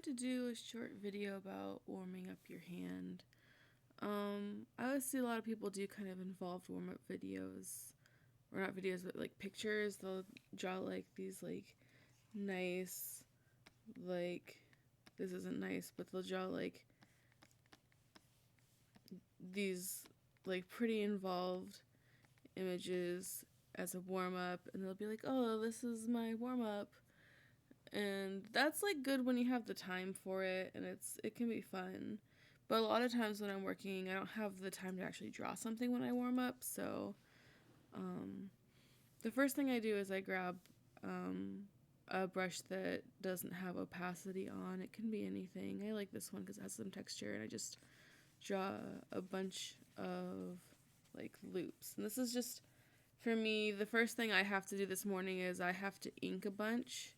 wanted to do a short video about warming up your hand. I always see a lot of people do kind of involved warm-up videos, or not videos, but like pictures. They'll draw like these like nice, like, this isn't nice, but they'll draw like these like pretty involved images as a warm-up, and they'll be like, oh, this is my warm-up. And that's like good when you have the time for it, and it can be fun. But a lot of times when I'm working, I don't have the time to actually draw something when I warm up. So the first thing I do is I grab a brush that doesn't have opacity on. It can be anything. I like this one because it has some texture, and I just draw a bunch of like loops. And this is just, for me, the first thing I have to do this morning is I have to ink a bunch.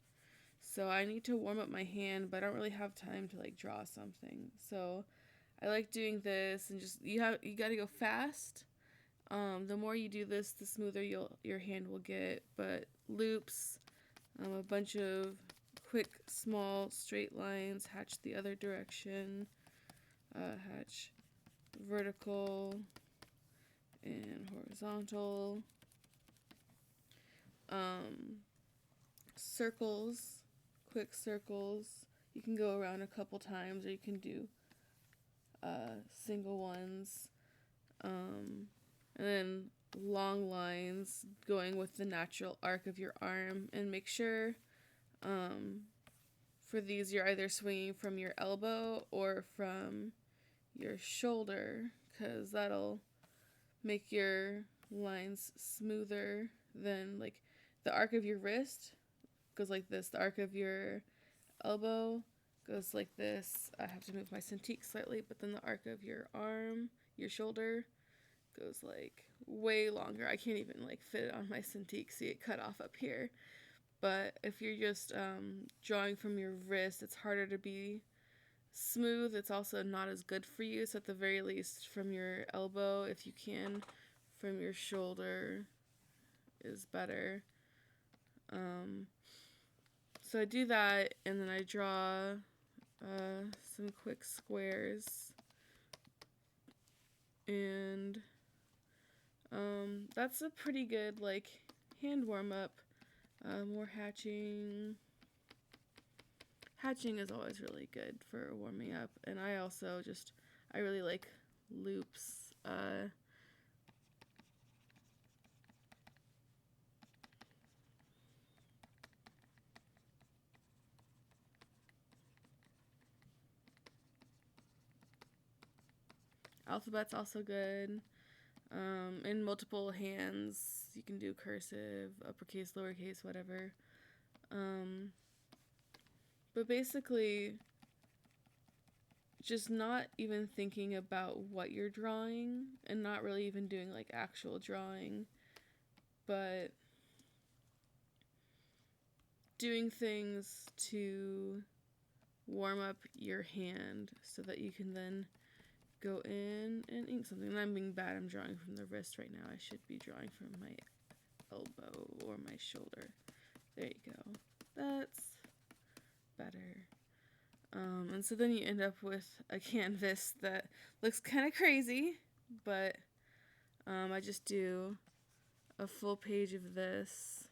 So I need to warm up my hand, but I don't really have time to like draw something. So I like doing this, and just you got to go fast. The more you do this, the smoother your hand will get. But loops, a bunch of quick, small, straight lines, hatch the other direction, hatch vertical and horizontal, circles, quick circles. You can go around a couple times, or you can do single ones, and then long lines going with the natural arc of your arm. And make sure for these you're either swinging from your elbow or from your shoulder, because that'll make your lines smoother than like the arc of your wrist goes like this. The arc of your elbow goes like this. I have to move my Cintiq slightly, but then the arc of your arm, your shoulder, goes like way longer. I can't even like fit it on my Cintiq. See it cut off up here. But if you're just drawing from your wrist, it's harder to be smooth. It's also not as good for you. So at the very least, from your elbow, if you can, from your shoulder is better. So I do that, and then I draw some quick squares, and that's a pretty good like hand warm up. More hatching. Hatching is always really good for warming up, and I really like loops. Alphabet's also good. In multiple hands, you can do cursive, uppercase, lowercase, whatever. But basically, just not even thinking about what you're drawing, and not really even doing like actual drawing, but doing things to warm up your hand so that you can then go in and ink something. And I'm being bad, I'm drawing from the wrist right now. I should be drawing from my elbow or my shoulder. There you go. That's better. And so then you end up with a canvas that looks kind of crazy, but I just do a full page of this.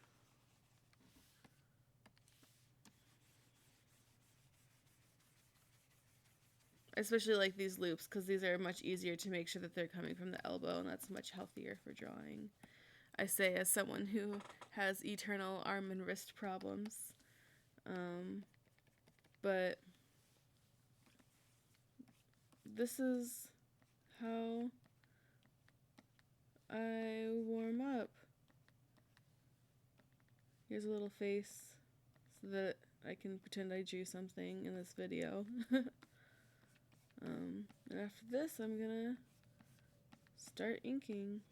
I especially like these loops because these are much easier to make sure that they're coming from the elbow, and that's much healthier for drawing. I say as someone who has eternal arm and wrist problems. But this is how I warm up. Here's a little face so that I can pretend I drew something in this video. And after this, I'm gonna start inking.